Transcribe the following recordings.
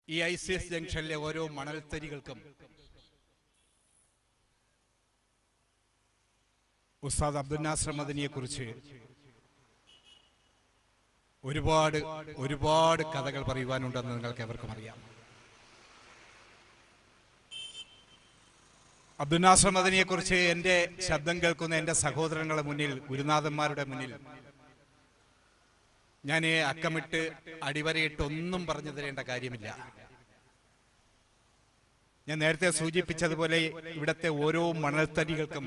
ഈ ICS ജംഗ്ഷനിലെ ഓരോ മണൽത്തരികൾക്കും ഉസ്താദ് അബ്ദുൽ നാസർ മദനിയെ കുറിച്ച് ഒരുപാട് കഥകൾ പറയുവാനുണ്ടെന്ന് നിങ്ങൾക്ക് എവർക്കും അറിയാം. അബ്ദുൽ നാസർ മദനിയെ കുറിച്ച് എൻ്റെ ശബ്ദം കേൾക്കുന്ന എൻ്റെ സഹോദരങ്ങളുടെ മുന്നിൽ, ഗുരുനാഥന്മാരുടെ മുന്നിൽ ഞാൻ അക്കമിട്ട് അടിവരയിട്ട് ഒന്നും പറഞ്ഞു തരേണ്ട കാര്യമില്ല. ഞാൻ നേരത്തെ സൂചിപ്പിച്ചതുപോലെ ഇവിടത്തെ ഓരോ മണൽത്തരികൾക്കും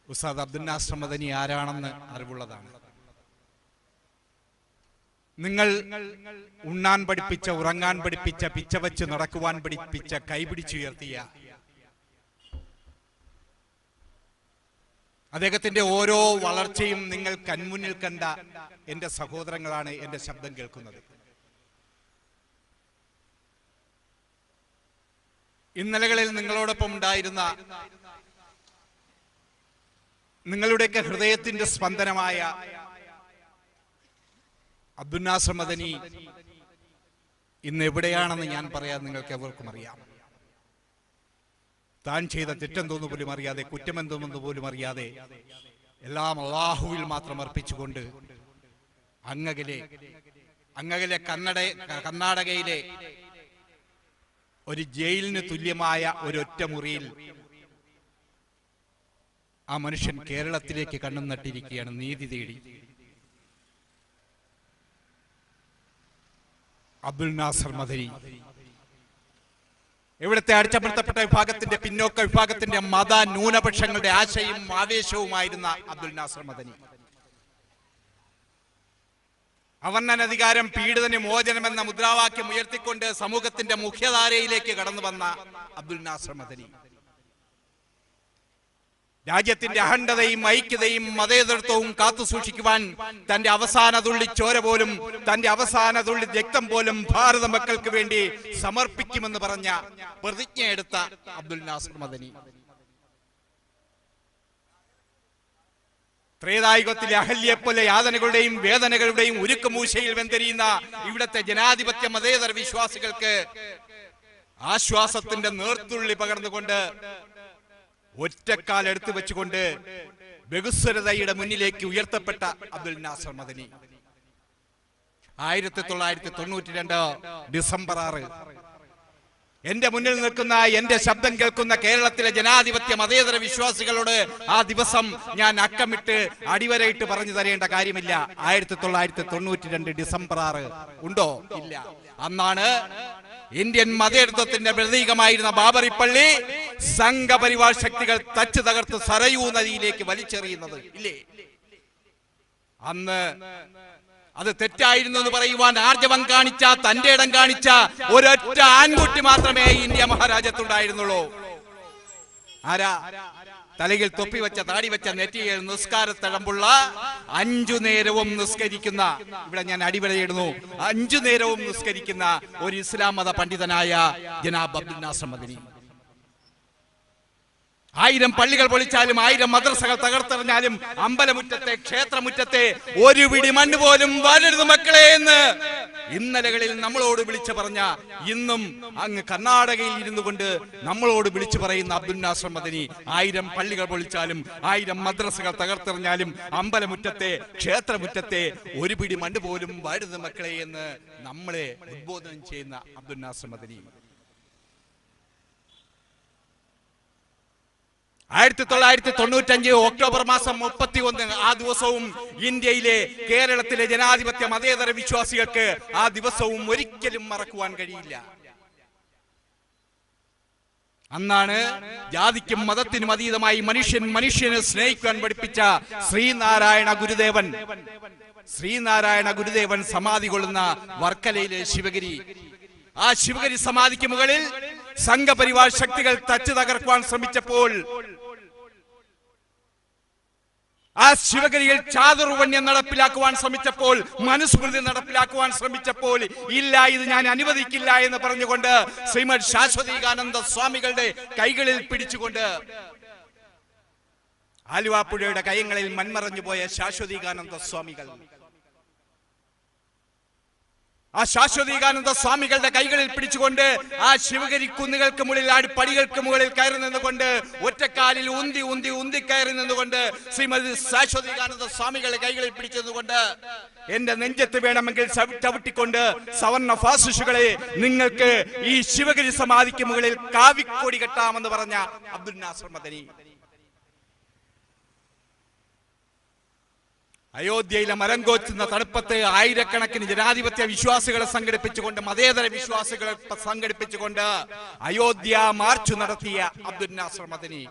ഉസ്താദ് അബ്ദുൽ നാസർ മദനി ആരാണെന്ന് അറിവുള്ളതാണ്. നിങ്ങൾ ഉണ്ണാൻ പഠിപ്പിച്ച, ഉറങ്ങാൻ പഠിപ്പിച്ച, പിച്ചവച്ച് നടക്കുവാൻ പഠിപ്പിച്ച, കൈപിടിച്ചുയർത്തിയ അദ്ദേഹത്തിന്റെ ഓരോ വളർച്ചയും നിങ്ങൾ കൺമുന്നിൽ കണ്ട എന്റെ സഹോദരങ്ങളാണ് എന്റെ ശബ്ദം കേൾക്കുന്നത്. ഇന്നലകളിൽ നിങ്ങളോടൊപ്പം ഉണ്ടായിരുന്ന നിങ്ങളുടെയൊക്കെ ഹൃദയത്തിന്റെ സ്പന്ദനമായ അബ്ദുൽ നാസർ മദനി ഇന്ന് എവിടെയാണെന്ന് ഞാൻ പറയാൻ നിങ്ങൾക്ക് എവർക്കും അറിയാം. താൻ ചെയ്ത തെറ്റെന്തോന്നു പോലും അറിയാതെ, കുറ്റമെന്തോന്നു പോലും അറിയാതെ, എല്ലാം അല്ലാഹുവിൽ മാത്രം അർപ്പിച്ചുകൊണ്ട് അങ്ങകലെ കർണാടകയിലെ ഒരു ജയിലിന് തുല്യമായ ഒരൊറ്റ മുറിയിൽ ആ മനുഷ്യൻ കേരളത്തിലേക്ക് കണ്ണും നട്ടിരിക്കുകയാണ്, നീതി തേടി. അബ്ദുൽ നാസർ മദനി ഇവിടുത്തെ അടിച്ചമർത്തപ്പെട്ട വിഭാഗത്തിന്റെ, പിന്നോക്ക വിഭാഗത്തിന്റെ, മത ന്യൂനപക്ഷങ്ങളുടെ ആശയും ആവേശവുമായിരുന്ന അബ്ദുൽ നാസർ മദനി. അവർണ്ണനധികാരം, പീഡിതന് മോചനം എന്ന മുദ്രാവാക്യം ഉയർത്തിക്കൊണ്ട് സമൂഹത്തിന്റെ മുഖ്യധാരയിലേക്ക് കടന്നു വന്ന അബ്ദുൽ നാസർ മദനി രാജ്യത്തിന്റെ അഖണ്ഡതയും ഐക്യതയും മതേതരത്വവും കാത്തു സൂക്ഷിക്കുവാൻ തന്റെ അവസാന തുള്ളി ചോര പോലും, തന്റെ അവസാന തുള്ളി രക്തം പോലും ഭാരത മക്കൾക്ക് വേണ്ടി സമർപ്പിക്കുമെന്ന് പറഞ്ഞ പ്രതിജ്ഞയെടുത്ത അബ്ദുൽ നാസർ മദനി ത്രേതായുഗത്തിലെ അഹല്യയെപ്പോലെ യാതനകളുടെയും വേദനകളുടെയും ഉരുക്കുമൂശയിൽ വെന്തെരിയുന്ന ഇവിടത്തെ ജനാധിപത്യ മതേതര വിശ്വാസികൾക്ക് ആശ്വാസത്തിന്റെ നേർത്തുള്ളി പകർന്നുകൊണ്ട്, ഒറ്റക്കാൽ എടുത്തു വെച്ചുകൊണ്ട് ബഹുസ്വരതയുടെ മുന്നിലേക്ക് ഉയർത്തപ്പെട്ട അബ്ദുൽ നാസർ മദനി 1992 ഡിസംബർ 6 എന്റെ മുന്നിൽ നിൽക്കുന്ന, എന്റെ ശബ്ദം കേൾക്കുന്ന കേരളത്തിലെ ജനാധിപത്യ മതേതര വിശ്വാസികളോട് ആ ദിവസം ഞാൻ അക്കമിട്ട് അടിവരയിട്ട് പറഞ്ഞു തരേണ്ട കാര്യമില്ല. 1992 ഡിസംബർ 6 ഉണ്ടോ? ഇല്ല. അന്നാണ് ഇന്ത്യൻ മതേതരത്വത്തിന്റെ പ്രതീകമായിരുന്ന ബാബറി പള്ളി സംഘപരിവാർ ശക്തികൾ തച്ചു തകർത്ത് സരയൂ നദിയിലേക്ക് വലിച്ചെറിയുന്നത്. ഇല്ലേ? അന്ന് അത് തെറ്റായിരുന്നു എന്ന് പറയുവാൻ ആർജവം കാണിച്ച, തന്റെ ഇടം കാണിച്ച ഒരൊറ്റ ആൺകുട്ടി മാത്രമേ ഇന്ത്യ മഹാരാജ്യത്തുണ്ടായിരുന്നുള്ളൂ. ആരാ? തലയിൽ തൊപ്പി വെച്ച, താടി വെച്ച, നെറ്റിയിൽ നിസ്കാരത്തഴമ്പുള്ള, 5 നേരവും നിസ്കരിക്കുന്ന, ഇവിടെ ഞാൻ അടിവരയിടുന്നു, 5 നേരവും നിസ്കരിക്കുന്ന ഒരു ഇസ്ലാം മത പണ്ഡിതനായ ജനാബ് അബ്ദുൽ നാസർ മദനി. 1000 പള്ളികൾ പൊളിച്ചാലും, 1000 മദ്രസകൾ തകർത്തെറിഞ്ഞാലും, അമ്പലമുറ്റത്തെ, ക്ഷേത്രമുറ്റത്തെ ഒരു പിടി മണ്ണ് പോലും വരരുത് മക്കളെ എന്ന് ഇന്നലകളിൽ നമ്മളോട് വിളിച്ചു പറഞ്ഞ, ഇന്നും അങ്ങ് കർണാടകയിൽ ഇരുന്നു കൊണ്ട് നമ്മളോട് വിളിച്ചു പറയുന്ന അബ്ദുൽ നാസർ മദനി 1000 പള്ളികൾ പൊളിച്ചാലും, 1000 മദ്രസകൾ തകർത്തെറിഞ്ഞാലും, അമ്പലമുറ്റത്തെ, ക്ഷേത്രമുറ്റത്തെ ഒരു പിടി മണ്ണ് പോലും വരരുത് മക്കളെ എന്ന് നമ്മളെ ഉദ്ബോധനം ചെയ്യുന്ന അബ്ദുൽ നാസർ മദനി 1995 ഒക്ടോബർ മാസം 31 ആ ദിവസവും ഇന്ത്യയിലെ, കേരളത്തിലെ ജനാധിപത്യ മതേതര വിശ്വാസികൾക്ക് ആ ദിവസവും ഒരിക്കലും മറക്കുവാൻ കഴിയില്ല. അന്നാണ് ജാതിക്കും മതത്തിനും അതീതമായി മനുഷ്യനെ സ്നേഹിക്കാൻ പഠിപ്പിച്ച ശ്രീനാരായണ ഗുരുദേവൻ സമാധി കൊള്ളുന്ന വർക്കലയിലെ ശിവഗിരി. ആ ശിവഗിരി സമാധിക്ക് മുകളിൽ സംഘപരിവാർ ശക്തികൾ തച്ചു തകർക്കുവാൻ ശ്രമിച്ചപ്പോൾ, ആ ശിവഗിരിയിൽ ചാതുർവർണ്ണ്യം നടപ്പിലാക്കുവാൻ ശ്രമിച്ചപ്പോൾ, മനുസ്മൃതി നടപ്പിലാക്കുവാൻ ശ്രമിച്ചപ്പോൾ, ഇല്ല, ഇത് ഞാൻ അനുവദിക്കില്ല എന്ന് പറഞ്ഞുകൊണ്ട് ശ്രീമദ് ശാശ്വതീകാനന്ദ സ്വാമികളുടെ കൈകളിൽ പിടിച്ചുകൊണ്ട്, ആലുവാപ്പുഴയുടെ കൈകളിൽ മൺമറഞ്ഞു പോയ ശാശ്വതീകാനന്ദ സ്വാമികൾ ആ ശാശ്വതീകാനന്ദ സ്വാമികളുടെ കൈകളിൽ പിടിച്ചുകൊണ്ട് ആ ശിവഗിരി കുന്നുകൾക്ക് മുകളിൽ പടികൾക്ക് മുകളിൽ കയറി നിന്നുകൊണ്ട് ഒറ്റക്കാലിൽ ഉന്തി കയറി നിന്നുകൊണ്ട് ശ്രീമതി ശാശ്വതീകാനന്ദ സ്വാമികളുടെ കൈകളിൽ പിടിച്ചതുകൊണ്ട് എന്റെ നെഞ്ചത്ത് വേണമെങ്കിൽ ചവിട്ടിക്കൊണ്ട് സവർണ ഫാസിസ്റ്റുകളെ നിങ്ങൾക്ക് ഈ ശിവഗിരി സമാധിക്ക് മുകളിൽ കാവിക്കോടി കെട്ടാമെന്ന് പറഞ്ഞ അബ്ദുൽ നാസർ മദനി. അയോധ്യയിലെ മരംകോച്ചുന്ന തണുപ്പത്ത് ആയിരക്കണക്കിന് ജനാധിപത്യ വിശ്വാസികളെ സംഘടിപ്പിച്ചുകൊണ്ട്, മതേതര വിശ്വാസികളെ സംഘടിപ്പിച്ചുകൊണ്ട് അയോധ്യ മാർച്ച് നടത്തിയ അബ്ദുൽ നാസർ മദനി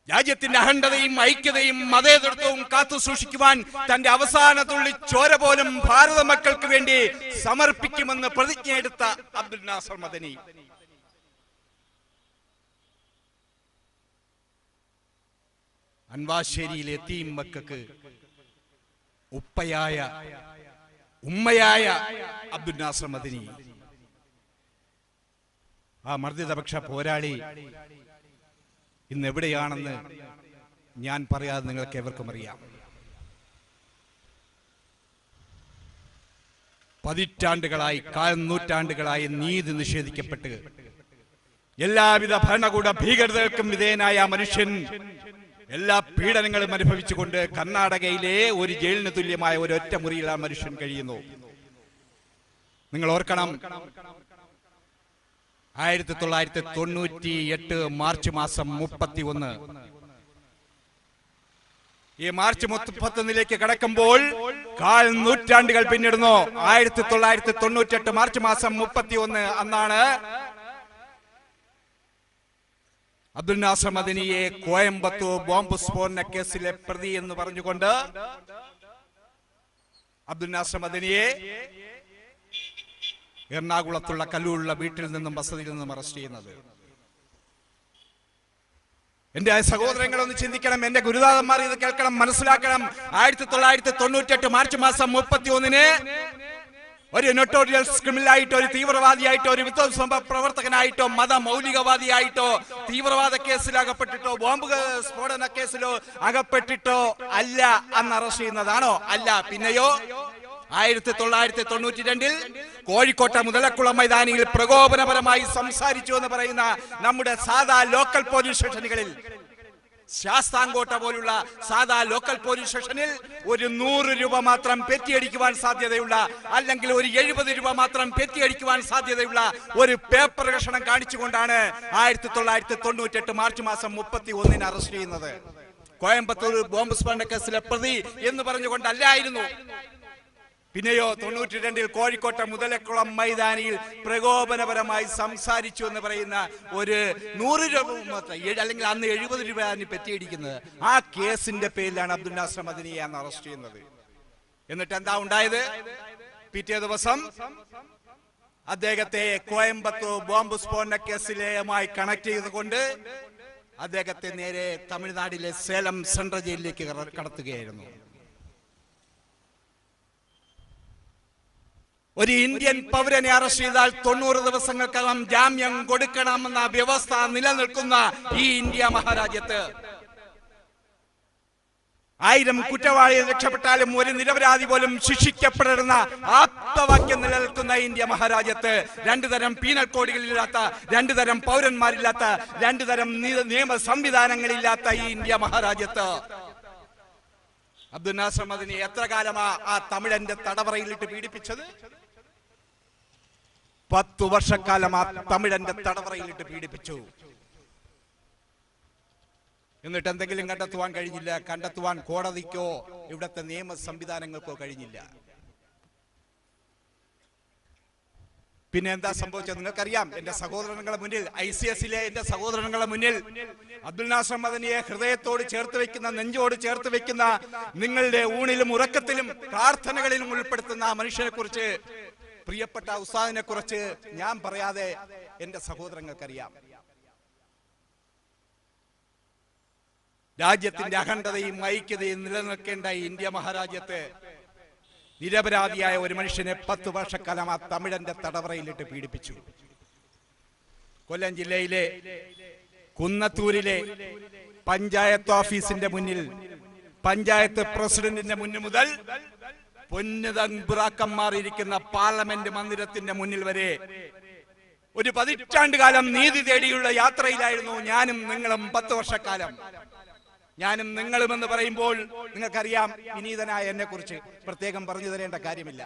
രാജ്യത്തിന്റെ അഖണ്ഡതയും ഐക്യതയും മതേതരത്വവും കാത്തു സൂക്ഷിക്കുവാൻ തന്റെ അവസാന തുള്ളി ചോര പോലും ഭാരത മക്കൾക്ക് വേണ്ടി സമർപ്പിക്കുമെന്ന് പ്രതിജ്ഞയെടുത്ത അബ്ദുൽ നാസർ മദനി അൻവാശ്ശേരിയിലെ യതീം മക്കൾക്ക് ഉമ്മയായ അബ്ദുൽ നാസർ മദനി, ആ മർദ്ദിതപക്ഷ പോരാളി ഇന്ന് എവിടെയാണെന്ന് ഞാൻ പറയാതെ നിങ്ങൾക്ക് എവർക്കും അറിയാം. പതിറ്റാണ്ടുകളായി, കാൽനൂറ്റാണ്ടുകളായി നീതി നിഷേധിക്കപ്പെട്ട് എല്ലാവിധ ഭരണകൂട ഭീകരതകൾക്കും വിധേയനായ മനുഷ്യൻ എല്ലാ പീഡനങ്ങളും അനുഭവിച്ചുകൊണ്ട് കർണാടകയിലെ ഒരു ജയിലിന് തുല്യമായ ഒരൊറ്റ മുറിയിൽ ആ മനുഷ്യൻ കഴിയുന്നു. നിങ്ങൾ ഓർക്കണം, 1998 മാർച്ച് മാസം 31, ഈ മാർച്ച് 31 കടക്കുമ്പോൾ കാൽ നൂറ്റാണ്ടുകൾ പിന്നിടുന്നു. 1998 മാർച്ച് മാസം 31 അന്നാണ് അബ്ദുൽ നാസർ മദനിയെ കോയമ്പത്തൂർ ബോംബ് സ്ഫോടന കേസിലെ പ്രതി എന്ന് പറഞ്ഞുകൊണ്ട് അബ്ദുൽ നാസർ മദനിയെ എറണാകുളത്തുള്ള കല്ലൂരുള്ള വീട്ടിൽ നിന്നും വസതിയിൽ നിന്നും അറസ്റ്റ് ചെയ്യുന്നത്. എന്റെ സഹോദരങ്ങളൊന്ന് ചിന്തിക്കണം, എന്റെ ഗുരുനാഥന്മാർ ഇത് കേൾക്കണം, മനസ്സിലാക്കണം. 1998 മാർച്ച് മാസം 31 ഒരു നൊട്ടോറിയസ് ക്രിമിനലായിട്ടോ, ഒരു തീവ്രവാദിയായിട്ടോ, ഒരു വിധ്വംസ പ്രവർത്തകനായിട്ടോ, മതമൗലികവാദിയായിട്ടോ, തീവ്രവാദ കേസിൽ അകപ്പെട്ടിട്ടോ, ബോംബ് സ്ഫോടന കേസിലോ അകപ്പെട്ടിട്ടോ അല്ല അന്ന് അറസ്റ്റ് ചെയ്യുന്നതാണോ? അല്ല. പിന്നെയോ 1992 കോഴിക്കോട്ടെ മുതലക്കുളം മൈതാനിയിൽ പ്രകോപനപരമായി സംസാരിച്ചു എന്ന് പറയുന്ന നമ്മുടെ സാധാ ലോക്കൽ പോലീസ് സ്റ്റേഷനുകളിൽ, ശാസ്താംകോട്ട പോലുള്ള സാധാ ലോക്കൽ പോലീസ് സ്റ്റേഷനിൽ ഒരു 100 രൂപ മാത്രം പെറ്റിയടിക്കുവാൻ സാധ്യതയുള്ള, അല്ലെങ്കിൽ ഒരു 70 രൂപ മാത്രം പെറ്റിയടിക്കുവാൻ സാധ്യതയുള്ള ഒരു പേപ്പർ കഷണം കാണിച്ചുകൊണ്ടാണ് 1998 മാർച്ച് മാസം 31 അറസ്റ്റ് ചെയ്യുന്നത്. കോയമ്പത്തൂർ ബോംബ് സ്ഫോടന കേസിലെ പ്രതി എന്ന് പറഞ്ഞുകൊണ്ടല്ലായിരുന്നു. പിന്നെയോ 92 കോഴിക്കോട്ടെ മുതലക്കുളം മൈതാനിയിൽ പ്രകോപനപരമായി സംസാരിച്ചു എന്ന് പറയുന്ന ഒരു 100 രൂപ മാത്രം, അല്ലെങ്കിൽ അന്ന് 70 രൂപയാണ് പെറ്റിയടിക്കുന്നത്. ആ കേസിന്റെ പേരിലാണ് അബ്ദുൽ നാസർ മദനിയെ അന്ന് അറസ്റ്റ് ചെയ്യുന്നത്. എന്നിട്ട് എന്താ ഉണ്ടായത്? പിറ്റേ ദിവസം അദ്ദേഹത്തെ കോയമ്പത്തൂർ ബോംബ് സ്ഫോടന കേസിലുമായി കണക്ട് ചെയ്തുകൊണ്ട് അദ്ദേഹത്തെ നേരെ തമിഴ്നാട്ടിലെ സേലം സെൻട്രൽ ജയിലിലേക്ക് കടത്തുകയായിരുന്നു. ഒരു ഇന്ത്യൻ പൗരനെ അറസ്റ്റ് ചെയ്താൽ 90 ദിവസങ്ങൾക്കകം ജാമ്യം കൊടുക്കണമെന്ന വ്യവസ്ഥ നിലനിൽക്കുന്ന ഈ ഇന്ത്യ മഹാരാജ്യത്ത് 1000 കുറ്റവാളികൾ രക്ഷപ്പെട്ടാലും ഒരു നിരപരാധി പോലും ശിക്ഷിക്കപ്പെടരുന്ന ആപ്തവാക്യം നിലനിൽക്കുന്ന ഇന്ത്യ മഹാരാജ്യത്ത് 2 തരം പീനൽ കോഡുകളില്ലാത്ത, 2 തരം പൗരന്മാരില്ലാത്ത, 2 തരം നിയമ സംവിധാനങ്ങളില്ലാത്ത ഈ ഇന്ത്യ മഹാരാജ്യത്ത് അബ്ദുൽ നാസർ മദനി എത്ര കാലമാ ആ തമിഴന്റെ തടവറയിലിട്ട് പീഡിപ്പിച്ചത്? 10 വർഷക്കാലം ആ തമിഴന്റെ തടവറയിലിട്ട് പീഡിപ്പിച്ചു. എന്നിട്ട് എന്തെങ്കിലും കണ്ടെത്തുവാൻ കഴിഞ്ഞില്ല. കണ്ടെത്തുവാൻ കോടതിക്കോ ഇവിടത്തെ നിയമ സംവിധാനങ്ങൾക്കോ കഴിഞ്ഞില്ല. പിന്നെ എന്താ സംഭവിച്ചത് നിങ്ങൾക്കറിയാം. എന്റെ സഹോദരങ്ങളുടെ മുന്നിൽ, ICSലെ എന്റെ സഹോദരങ്ങളുടെ മുന്നിൽ അബ്ദുൽ നാസർ മദനിയെ ഹൃദയത്തോട് ചേർത്ത് വെക്കുന്ന, നെഞ്ചോട് ചേർത്ത് വെക്കുന്ന, നിങ്ങളുടെ ഊണിലും ഉറക്കത്തിലും പ്രാർത്ഥനകളിലും ഉൾപ്പെടുത്തുന്ന ആ മനുഷ്യനെ കുറിച്ച്, പ്രിയപ്പെട്ട ഉസ്താദിനെ കുറിച്ച് ഞാൻ പറയാതെ എന്റെ സഹോദരങ്ങൾക്കറിയാം. രാജ്യത്തിന്റെ അഖണ്ഡതയും ഐക്യതയും നിലനിൽക്കേണ്ട ഇന്ത്യ മഹാരാജ്യത്ത് നിരപരാധിയായ ഒരു മനുഷ്യനെ 10 വർഷക്കാലം ആ തമിഴന്റെ തടവറയിലിട്ട് പീഡിപ്പിച്ചു. കൊല്ലം ജില്ലയിലെ കുന്നത്തൂരിലെ പഞ്ചായത്ത് ഓഫീസിന്റെ മുന്നിൽ പഞ്ചായത്ത് പ്രസിഡന്റിന്റെ മുന്നിൽ മുതൽ പൊന്നുതമ്പുറാക്കന്മാർ ഇരിക്കുന്ന പാർലമെന്റ് മന്ദിരത്തിന്റെ മുന്നിൽ വരെ ഒരു 10 കാലം നീതി തേടിയുള്ള യാത്രയിലായിരുന്നു ഞാനും നിങ്ങളും. 10 വർഷക്കാലം ഞാനും നിങ്ങളും എന്ന് പറയുമ്പോൾ നിങ്ങൾക്കറിയാം, വിനീതനായ എന്നെ കുറിച്ച് പ്രത്യേകം പറഞ്ഞു തരേണ്ട കാര്യമില്ല.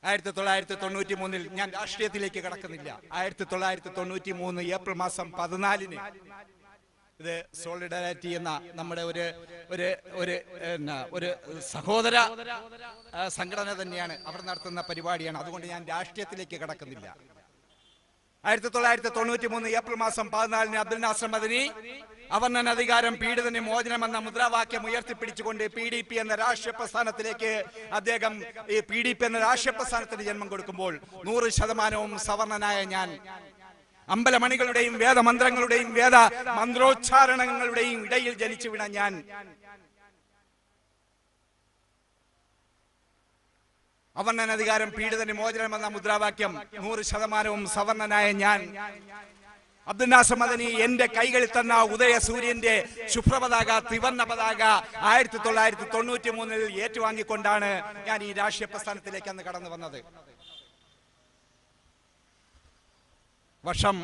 1993 ഞാൻ രാഷ്ട്രീയത്തിലേക്ക് കടക്കുന്നില്ല. 1993 ഏപ്രിൽ മാസം 14 ഇത് സോളിഡാരിറ്റി എന്ന നമ്മുടെ ഒരു സഹോദര സംഘടന തന്നെയാണ്, അവർ നടത്തുന്ന പരിപാടിയാണ്. അതുകൊണ്ട് ഞാൻ രാഷ്ട്രീയത്തിലേക്ക് കടക്കുന്നില്ല. 1993 ഏപ്രിൽ മാസം 14 അബ്ദുൽ നാസർ മദനി അവർണ്ണനാധികാരം പീഡിതന് മോചനം എന്ന മുദ്രാവാക്യം ഉയർത്തിപ്പിടിച്ചുകൊണ്ട് PDP എന്ന രാഷ്ട്രീയ പ്രസ്ഥാനത്തിലേക്ക് അദ്ദേഹം ഈ PDP എന്ന രാഷ്ട്രീയ പ്രസ്ഥാനത്തിന് ജന്മം കൊടുക്കുമ്പോൾ 100% സവർണനായ ഞാൻ, അമ്പലമണികളുടെയും വേദമന്ത്രങ്ങളുടെയും വേദ മന്ത്രോച്ചാരണങ്ങളുടെയും ഇടയിൽ ജനിച്ചു വീണ ഞാൻ, അവർണ്ണനാധികാരം പീഡിതന് മോചനം എന്ന മുദ്രാവാക്യം 100% സവർണനായ ഞാൻ, അബ്ദുൽ നാസർ മദനി എന്റെ കൈകളിൽ തന്ന ഉദയ സൂര്യന്റെ ശുഭ്രപതാക ത്രിവർണ്ണ പതാക 1993 ഏറ്റുവാങ്ങിക്കൊണ്ടാണ് ഞാൻ ഈ രാഷ്ട്രീയ പ്രസ്ഥാനത്തിലേക്ക് അന്ന് കടന്നു വന്നത്. വർഷം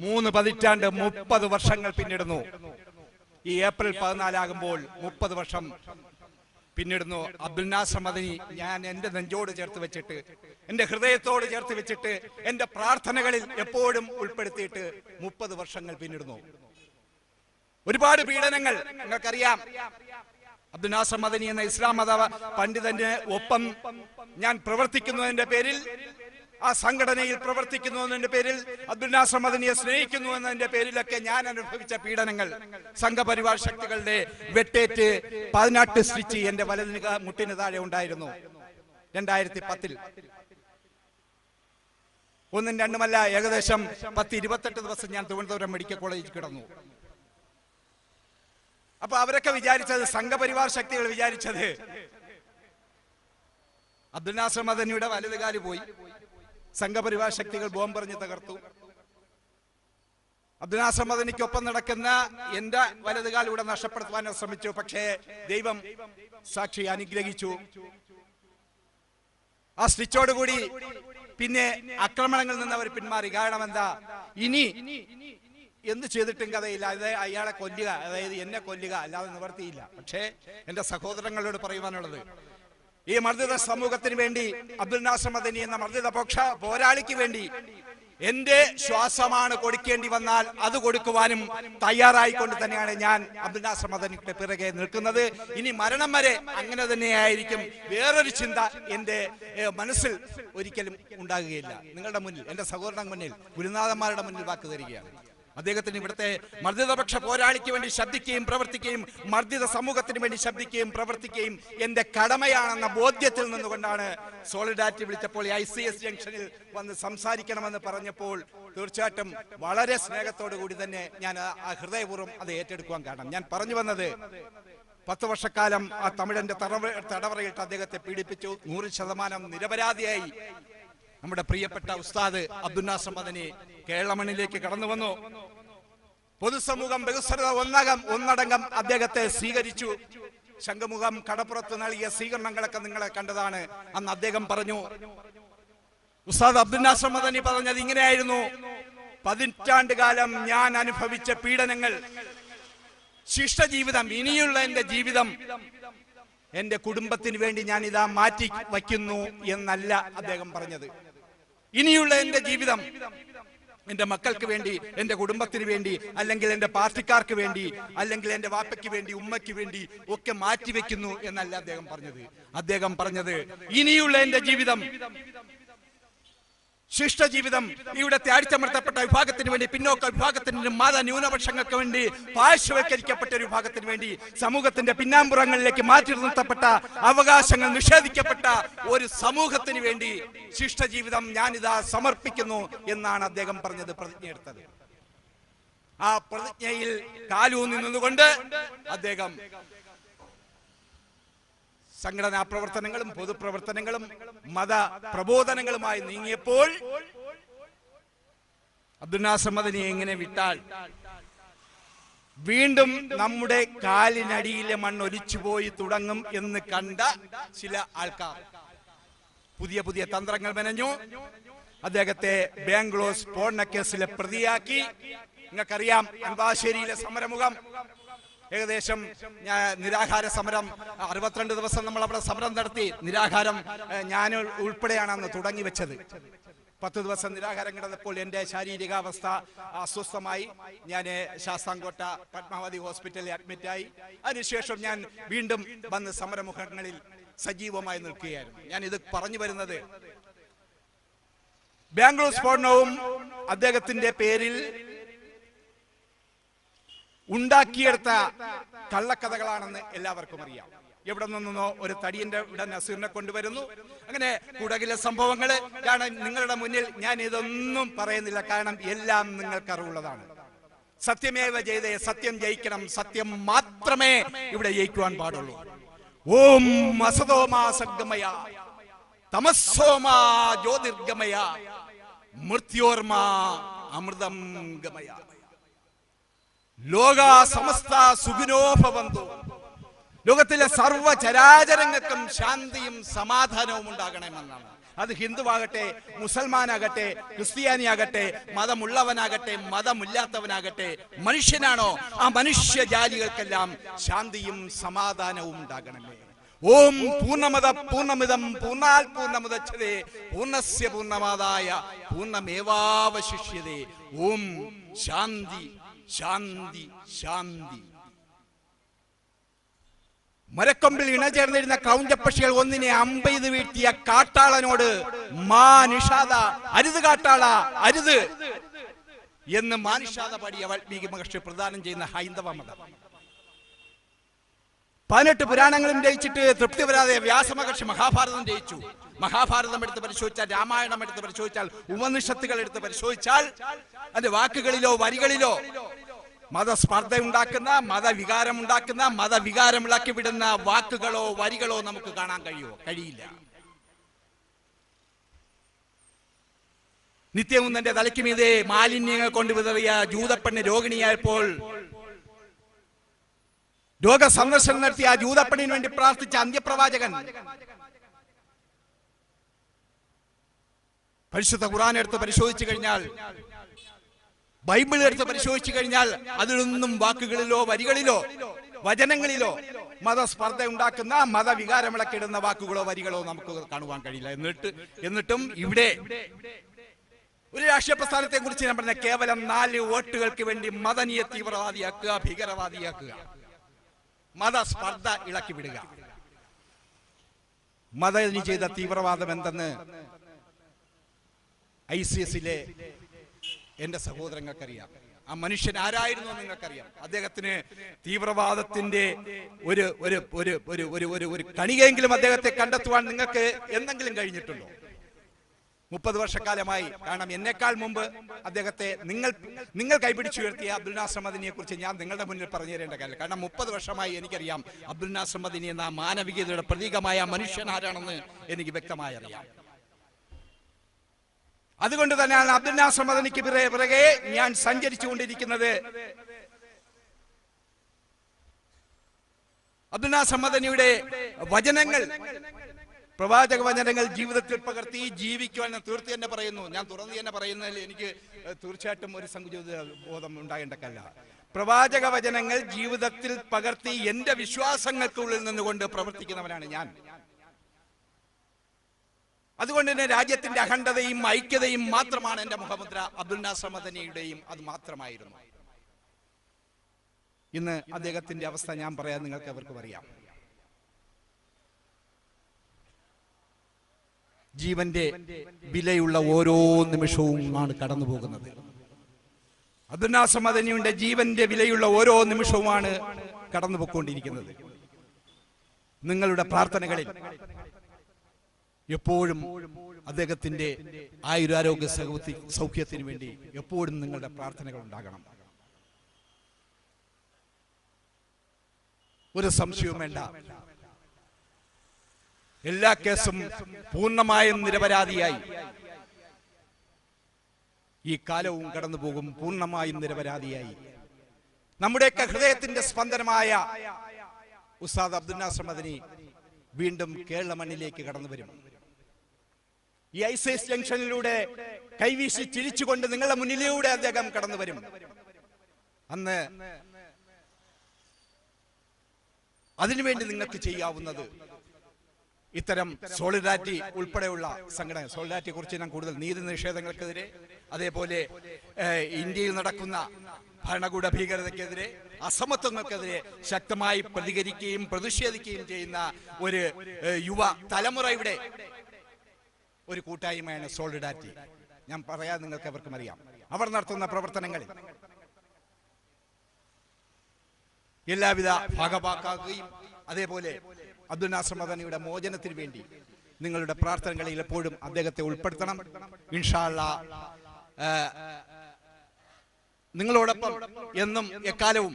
3 പതിറ്റാണ്ട് 30 വർഷങ്ങൾ പിന്നിടുന്നു. ഈ ഏപ്രിൽ 14 ആകുമ്പോൾ 30 വർഷം പിന്നിടുന്നു. അബ്ദുൽ നാസർ മദനി ഞാൻ എന്റെ നെഞ്ചോട് ചേർത്ത് വെച്ചിട്ട്, എന്റെ ഹൃദയത്തോട് ചേർത്ത് വെച്ചിട്ട്, എന്റെ പ്രാർത്ഥനകളിൽ എപ്പോഴും ഉൾപ്പെടുത്തിയിട്ട് 30 വർഷങ്ങൾ പിന്നിടുന്നു. ഒരുപാട് പീഡനങ്ങൾ നിങ്ങൾക്കറിയാം. അബ്ദുൽ നാസർ മദനി എന്ന ഇസ്ലാം മത പണ്ഡിതന്റെ ഒപ്പം ഞാൻ പ്രവർത്തിക്കുന്നതിന്റെ പേരിൽ, ആ സംഘടനയിൽ പ്രവർത്തിക്കുന്നു എന്നതിന്റെ പേരിൽ, അബ്ദുൽ നാസർ മദനിയെ സ്നേഹിക്കുന്നു എന്നതിന്റെ പേരിലൊക്കെ ഞാൻ അനുഭവിച്ച പീഡനങ്ങൾ, സംഘപരിവാർ ശക്തികളുടെ വെട്ടേറ്റ് 18 സ്റ്റിച്ച് എന്റെ വലത് മുട്ടിന് താഴെ ഉണ്ടായിരുന്നു. 2010 ഒന്നും രണ്ടുമല്ല, ഏകദേശം 10-28 ദിവസം ഞാൻ തിരുവനന്തപുരം മെഡിക്കൽ കോളേജിൽ കിടന്നു. അപ്പൊ അവരൊക്കെ വിചാരിച്ചത്, സംഘപരിവാർ ശക്തികൾ വിചാരിച്ചത് അബ്ദുൽ നാസർ മദനിയുടെ വലതുകാല് പോയി, സംഘപരിവാർ ശക്തികൾ ബോംബെറിഞ്ഞ് തകർത്തു. അബ്ദുൽ നാസർ മദനിക്കൊപ്പം നടക്കുന്ന എന്റെ വലതുകാലൂടെ നഷ്ടപ്പെടുത്തുവാൻ ശ്രമിച്ചു. പക്ഷേ ദൈവം സാക്ഷി അനുഗ്രഹിച്ചു. ആ സ്റ്റിച്ചോടുകൂടി പിന്നെ ആക്രമണങ്ങളിൽ നിന്ന് അവർ പിന്മാറി. കാരണം എന്താ, ഇനി എന്ത് ചെയ്തിട്ടും കഥയില്ല, അത് അയാളെ കൊല്ലുക, അതായത് എന്നെ കൊല്ലുക, അല്ലാതെ നിവർത്തിയില്ല. പക്ഷേ എന്റെ സഹോദരങ്ങളോട് പറയുവാനുള്ളത്, ഈ മർദ്ദിത സമൂഹത്തിന് വേണ്ടി, അബ്ദുൽ നാസർ മദനി എന്ന മർദ്ദിത പോരാളിക്ക് വേണ്ടി എന്റെ ശ്വാസമാണ് കൊടുക്കേണ്ടി വന്നാൽ അത് കൊടുക്കുവാനും തയ്യാറായിക്കൊണ്ട് തന്നെയാണ് ഞാൻ അബ്ദുൽ നാസർ മദനിയുടെ പിറകെ നിൽക്കുന്നത്. ഇനി മരണം വരെ അങ്ങനെ തന്നെയായിരിക്കും. വേറൊരു ചിന്ത എന്റെ മനസ്സിൽ ഒരിക്കലും ഉണ്ടാകുകയില്ല. നിങ്ങളുടെ മുന്നിൽ, എന്റെ സഹോദരൻ മുന്നിൽ, ഗുരുനാഥന്മാരുടെ മുന്നിൽ വാക്ക് തരികയാണ്. അദ്ദേഹത്തിന് ഇവിടുത്തെ മർദ്ദിതപക്ഷ പോരാളിക്ക് വേണ്ടി ശബ്ദിക്കുകയും പ്രവർത്തിക്കുകയും, മർദ്ദിത സമൂഹത്തിന് വേണ്ടി ശബ്ദിക്കുകയും പ്രവർത്തിക്കുകയും എന്റെ കടമയാണെന്ന ബോധ്യത്തിൽ നിന്നുകൊണ്ടാണ് സോളിഡാരിറ്റി വിളിച്ചപ്പോൾ ICS ജംഗ്ഷനിൽ വന്ന് സംസാരിക്കണമെന്ന് പറഞ്ഞപ്പോൾ തീർച്ചയായിട്ടും വളരെ സ്നേഹത്തോടു കൂടി തന്നെ ഞാൻ ഹൃദയപൂർവ്വം അത് ഏറ്റെടുക്കുവാൻ കാരണം, ഞാൻ പറഞ്ഞു വന്നത്, 10 വർഷക്കാലം ആ തമിഴന്റെ തടവറയിട്ട് അദ്ദേഹത്തെ പീഡിപ്പിച്ചു. 100% നിരപരാധിയായി നമ്മുടെ പ്രിയപ്പെട്ട ഉസ്താദ് അബ്ദുൽ നാസർ മദനി കേരളമണ്ണിലേക്ക് കടന്നു വന്നു. പൊതുസമൂഹം ബഹുസ്വരത ഒന്നടങ്കം അദ്ദേഹത്തെ സ്വീകരിച്ചു. ശംഖുമുഖം കടപ്പുറത്ത് നൽകിയ സ്വീകരണങ്ങളൊക്കെ നിങ്ങളെ കണ്ടതാണ്. അന്ന് അദ്ദേഹം പറഞ്ഞു, ഉസ്താദ് അബ്ദുൽ നാസർ മദനി പറഞ്ഞത് ഇങ്ങനെയായിരുന്നു: 15 കാലം ഞാൻ അനുഭവിച്ച പീഡനങ്ങൾ, ശിഷ്ടജീവിതം, ഇനിയുള്ള എന്റെ ജീവിതം എന്റെ കുടുംബത്തിന് വേണ്ടി ഞാൻ ഇതാ മാറ്റി വയ്ക്കുന്നു എന്നല്ല അദ്ദേഹം പറഞ്ഞത്. ഇനിയുള്ള എന്റെ ജീവിതം എന്റെ മക്കൾക്ക് വേണ്ടി, എന്റെ കുടുംബത്തിന് വേണ്ടി, അല്ലെങ്കിൽ എന്റെ പാർട്ടിക്കാർക്ക് വേണ്ടി, അല്ലെങ്കിൽ എന്റെ വാപ്പയ്ക്ക് വേണ്ടി, ഉമ്മയ്ക്ക് വേണ്ടി ഒക്കെ മാറ്റിവെക്കുന്നു എന്നല്ല അദ്ദേഹം പറഞ്ഞത്. അദ്ദേഹം പറഞ്ഞത്, ഇനിയുള്ള എന്റെ ജീവിതം, ശിഷ്ടജീവിതം, ഇവിടുത്തെ അടിച്ചമർത്തപ്പെട്ട വിഭാഗത്തിന് വേണ്ടി, പിന്നോക്ക വിഭാഗത്തിന്, മത ന്യൂനപക്ഷങ്ങൾക്ക് വേണ്ടി, പാർശ്വവൽക്കരിക്കപ്പെട്ട ഒരു വിഭാഗത്തിന് വേണ്ടി, സമൂഹത്തിന്റെ പിന്നാമ്പുറങ്ങളിലേക്ക് മാറ്റി നിർത്തപ്പെട്ട, അവകാശങ്ങൾ നിഷേധിക്കപ്പെട്ട ഒരു സമൂഹത്തിന് വേണ്ടി ശിഷ്ടജീവിതം ഞാനിതാ സമർപ്പിക്കുന്നു എന്നാണ് അദ്ദേഹം പറഞ്ഞത്, പ്രതിജ്ഞയെടുത്തത്. ആ പ്രതിജ്ഞയിൽ കാലൂന്നി നിന്നുകൊണ്ട് അദ്ദേഹം സംഘടനാ പ്രവർത്തനങ്ങളും പൊതുപ്രവർത്തനങ്ങളും മത പ്രബോധനങ്ങളുമായി നീങ്ങിയപ്പോൾ അബ്ദുൽ നാസർ മദനിയെ എങ്ങനെ വിട്ടാൽ വീണ്ടും നമ്മുടെ കാലിനടിയിലെ മണ്ണ് ഒലിച്ചുപോയി തുടങ്ങും എന്ന് കണ്ട ചില ആൾക്കാർ പുതിയ പുതിയ തന്ത്രങ്ങൾ മെനഞ്ഞു. അദ്ദേഹത്തെ ബാംഗ്ലൂർ സ്ഫോടന കേസിലെ പ്രതിയാക്കി. നിങ്ങൾക്കറിയാം നെടുമ്പാശ്ശേരിയിലെ സമരമുഖം. ഏകദേശം നിരാഹാര സമരം 62 ദിവസം നമ്മൾ അവിടെ സമരം നടത്തി. നിരാഹാരം ഞാൻ ഉൾപ്പെടെയാണ് അന്ന് തുടങ്ങി വെച്ചത്. 10 ദിവസം നിരാഹാരം കിടന്നപ്പോൾ എൻ്റെ ശാരീരികാവസ്ഥ അസ്വസ്ഥമായി. ഞാൻ ശാസ്താംകോട്ട പത്മാവതി ഹോസ്പിറ്റലിൽ അഡ്മിറ്റായി. അതിനുശേഷം ഞാൻ വീണ്ടും വന്ന് സമരമുഖങ്ങളിൽ സജീവമായി നിൽക്കുകയായിരുന്നു. ഞാൻ ഇത് പറഞ്ഞു വരുന്നത് ബാംഗ്ലൂർ സ്ഫോടനവും അദ്ദേഹത്തിന്റെ പേരിൽ ഉണ്ടാക്കിയെടുത്ത കള്ളക്കഥകളാണെന്ന് എല്ലാവർക്കും അറിയാം. എവിടെ നിന്നോ ഒരു തടിയന്റെ ഇവിടെ നസീറിനെ കൊണ്ടുവരുന്നു. അങ്ങനെ കുടകിലെ സംഭവങ്ങൾ കാരണം നിങ്ങളുടെ മുന്നിൽ ഞാൻ ഇതൊന്നും പറയുന്നില്ല, കാരണം എല്ലാം നിങ്ങൾക്ക് അറിവുള്ളതാണ്. സത്യമേവ ജയതേ, സത്യം ജയിക്കണം, സത്യം മാത്രമേ ഇവിടെ ജയിക്കുവാൻ പാടുള്ളൂ. ഓം അസതോമാ സദ്ഗമയ തമസ്സോമാ ജ്യോതിർഗമയ മൃത്യോർമാ അമൃതം ഗമയ. ലോക സമസ്ത സുഖിനോ ഭവന്തു. ലോകത്തിലെ സർവ്വ ചരാചരങ്ങൾക്കും ശാന്തിയും സമാധാനവും ഉണ്ടാകണമെന്നാണ്. അത് ഹിന്ദുവാകട്ടെ, മുസൽമാനാകട്ടെ, ക്രിസ്ത്യാനിയാകട്ടെ, മതമുള്ളവനാകട്ടെ, മതമില്ലാത്തവനാകട്ടെ, മനുഷ്യനാണോ ആ മനുഷ്യജാതികൾക്കെല്ലാം ശാന്തിയും സമാധാനവും ഉണ്ടാകണമേ. ഓം പൂർണ്ണമദ പൂർണ്ണമിദം പൂർണ്ണാൽ പൂർണ്ണമുദച്ഛതേ പൂർണ്ണസ്യ പൂർണ്ണമാദായ പൂർണ്ണമേവാവശിഷ്യതേ. ഓം ശാന്തി ശാന്തി ശാന്തി. മരക്കൊമ്പിൽ ഇണചേർന്നിരുന്ന ക്രൗഞ്ചപ്പക്ഷികൾ ഒന്നിനെ അമ്പെയ്ത് വീഴ്ത്തിയ കാട്ടാളനോട് മാ നിഷാദ, അരുത് കാട്ടാള അരുത് എന്ന് മാനിഷാദ പാടിയ വാൽമീകി മഹർഷി പ്രദാനം ചെയ്യുന്ന ഹൈന്ദവ മതം. 18 പുരാണങ്ങളും രചിച്ചിട്ട് തൃപ്തി വരാതെ വ്യാസമഹർഷി മഹാഭാരതം രചിച്ചു. മഹാഭാരതം എടുത്ത് പരിശോധിച്ചാൽ, രാമായണം എടുത്ത് പരിശോധിച്ചാൽ, ഉപനിഷത്തുകൾ എടുത്ത് പരിശോധിച്ചാൽ അതിന്റെ വാക്കുകളിലോ വരികളിലോ മതസ്പർദ്ധ ഉണ്ടാക്കുന്ന, മതവികാരം ഉണ്ടാക്കുന്ന, മതവികാരമിളക്കി വിടുന്ന വാക്കുകളോ വരികളോ നമുക്ക് കാണാൻ കഴിയില്ല. നിത്യവും തന്റെ തലയ്ക്ക് മീതെ മാലിന്യങ്ങൾ കൊണ്ട് വിതറിയ ജൂതപ്പെണ്ണ് രോഗിണിയായപ്പോൾ രോഗസന്ദർശനം നടത്തിയ ആ ജൂതപ്പെണ്ണിന് വേണ്ടി പ്രാർത്ഥിച്ച അന്ത്യപ്രവാചകൻ പരിശുദ്ധ ഖുർആൻ എടുത്ത് പരിശോധിച്ചു കഴിഞ്ഞാൽ, ബൈബിൾ എടുത്ത് പരിശോധിച്ചു കഴിഞ്ഞാൽ അതിലൊന്നും വാക്കുകളിലോ വരികളിലോ വചനങ്ങളിലോ മതസ്പർദ്ധ ഉണ്ടാക്കുന്ന, മതവികാരമിളക്കിടുന്ന വാക്കുകളോ വരികളോ നമുക്ക് കാണുവാൻ കഴിയില്ല. എന്നിട്ടും ഇവിടെ ഒരു രാഷ്ട്രീയ പ്രസ്ഥാനത്തെ കുറിച്ച് ഞാൻ പറഞ്ഞ കേവലം 4 വോട്ടുകൾക്ക് വേണ്ടി മദനീയ തീവ്രവാദിയാക്കുക, ഭീകരവാദിയാക്കുക, മതസ്പർദ്ധ ഇളക്കി വിടുക. മദനി ചെയ്ത തീവ്രവാദം എന്തെന്ന് ICSലെ എന്റെ സഹോദരങ്ങൾക്കറിയാം. ആ മനുഷ്യൻ ആരായിരുന്നു നിങ്ങൾക്കറിയാം. അദ്ദേഹത്തിന് തീവ്രവാദത്തിന്റെ ഒരു ഒരു ഒരു ഒരു ഒരു ഒരു കണികയെങ്കിലും അദ്ദേഹത്തെ കണ്ടെത്തുവാൻ നിങ്ങൾക്ക് എന്തെങ്കിലും കഴിഞ്ഞിട്ടുണ്ടോ? 30 വർഷക്കാലമായി. കാരണം എന്നെക്കാൾ മുമ്പ് അദ്ദേഹത്തെ നിങ്ങൾ കൈപിടിച്ചുയർത്തിയ അബ്ദുൽ നാസർ മദനിയെ കുറിച്ച് ഞാൻ നിങ്ങളുടെ മുന്നിൽ പറഞ്ഞു തരേണ്ട കാര്യം. കാരണം 30 വർഷമായി എനിക്കറിയാം അബ്ദുൽ നാസർ മദനി എന്ന മാനവികതയുടെ പ്രതീകമായ മനുഷ്യൻ ആരാണെന്ന് എനിക്ക് വ്യക്തമായി അറിയാം. അതുകൊണ്ട് തന്നെയാണ് അബ്ദുൽ നാസർ മദനിക്ക് പിറകെ ഞാൻ സഞ്ചരിച്ചു കൊണ്ടിരിക്കുന്നത്. അബ്ദുൽ നാസർ മദനിയുടെ വചനങ്ങൾ, പ്രവാചക വചനങ്ങൾ ജീവിതത്തിൽ പകർത്തി ജീവിക്കുവാൻ തീർത്ത് തന്നെ പറയുന്നു. ഞാൻ തുറന്നു തന്നെ പറയുന്നതിൽ എനിക്ക് തീർച്ചയായിട്ടും ഒരു സങ്കുചിത ബോധം ഉണ്ടാകേണ്ടക്കല്ല. പ്രവാചക വചനങ്ങൾ ജീവിതത്തിൽ പകർത്തി എന്റെ വിശ്വാസങ്ങൾക്കുള്ളിൽ നിന്നുകൊണ്ട് പ്രവർത്തിക്കുന്നവനാണ് ഞാൻ. അതുകൊണ്ട് തന്നെ രാജ്യത്തിന്റെ അഖണ്ഡതയും ഐക്യതയും മാത്രമാണ് എന്റെ മുഖമുദ്ര. അബ്ദുൽ നാസർ മദനിയുടെയും അത് മാത്രമായിരുന്നു. ഇന്ന് അദ്ദേഹത്തിന്റെ അവസ്ഥ ഞാൻ പറയാൻ നിങ്ങൾക്ക് അവർക്കും അറിയാം. ജീവന്റെ വിലയുള്ള ഓരോ നിമിഷവും ആണ് കടന്നു പോകുന്നത്. അബ്ദുൽ നാസർ മദനിയുടെ ജീവന്റെ വിലയുള്ള ഓരോ നിമിഷവുമാണ് കടന്നു പോയിക്കൊണ്ടിരിക്കുന്നത്. നിങ്ങളുടെ പ്രാർത്ഥനകളിൽ എപ്പോഴും അദ്ദേഹത്തിന്റെ ആയുരാരോഗ്യ സൗഖ്യത്തിന് വേണ്ടി എപ്പോഴും നിങ്ങളുടെ പ്രാർത്ഥനകൾ ഉണ്ടാകണം. ഒരു സംശയവും വേണ്ട. എല്ലാ കേസും പൂർണ്ണമായും നിരപരാധിയായി ഈ കാലവും കടന്നു പോകും. പൂർണ്ണമായും നിരപരാധിയായി നമ്മുടെയൊക്കെ ഹൃദയത്തിന്റെ സ്പന്ദനമായ ഉസ്താദ് അബ്ദുൽ നാസർ മദനി വീണ്ടും കേരള മണ്ണിലേക്ക് കടന്നു വരും. ഈ ഐസേസ് ജംഗ്ഷനിലൂടെ കൈവീശി ചിരിച്ചുകൊണ്ട് നിങ്ങളുടെ മുന്നിലൂടെ അദ്ദേഹം കടന്നു വരും. അന്ന് അതിനുവേണ്ടി നിങ്ങൾക്ക് ചെയ്യാവുന്നത് ഇത്തരം സോളിഡാരിറ്റി ഉൾപ്പെടെയുള്ള സംഘടന, സോളിഡാരിറ്റിയെ കുറിച്ച് ഞാൻ കൂടുതൽ നീതി നിഷേധങ്ങൾക്കെതിരെ, അതേപോലെ ഇന്ത്യയിൽ നടക്കുന്ന ഭരണകൂട ഭീകരതയ്ക്കെതിരെ, അസമത്വങ്ങൾക്കെതിരെ ശക്തമായി പ്രതികരിക്കുകയും പ്രതിഷേധിക്കുകയും ചെയ്യുന്ന ഒരു യുവ തലമുറയുടെ ഒരു കൂട്ടായ്മയാണ് സോളിഡാരിറ്റി. ഞാൻ പറയാൻ നിങ്ങൾക്ക് അവർക്കും അറിയാം. അവർ നടത്തുന്ന പ്രവർത്തനങ്ങളിൽ എല്ലാവിധ ഭാഗഭാക്കാക്കുകയും അതേപോലെ അബ്ദുൽ നാസർ മദനിയുടെ മോചനത്തിന് വേണ്ടി നിങ്ങളുടെ പ്രാർത്ഥനകളിൽ എപ്പോഴും അദ്ദേഹത്തെ ഉൾപ്പെടുത്തണം. ഇൻഷാ അല്ലാഹ് നിങ്ങളോടൊപ്പം എന്നും എക്കാലവും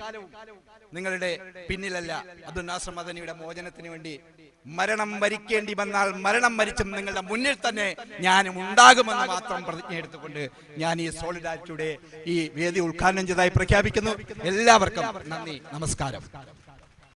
നിങ്ങളുടെ പിന്നിലല്ല. അബ്ദുൽ നാസർ മദനിയുടെ മോചനത്തിന് വേണ്ടി മരണം വരിക്കേണ്ടി വന്നാൽ മരണം വരിച്ചും നിങ്ങളുടെ മുന്നിൽ തന്നെ ഞാനും ഉണ്ടാകുമെന്ന് മാത്രം പ്രതിജ്ഞ എടുത്തുകൊണ്ട് ഞാൻ ഈ സോളിഡാരിറ്റിയുടെ ഈ വേദി ഉദ്ഘാടനം ചെയ്തതായി പ്രഖ്യാപിക്കുന്നു. എല്ലാവർക്കും നന്ദി, നമസ്കാരം.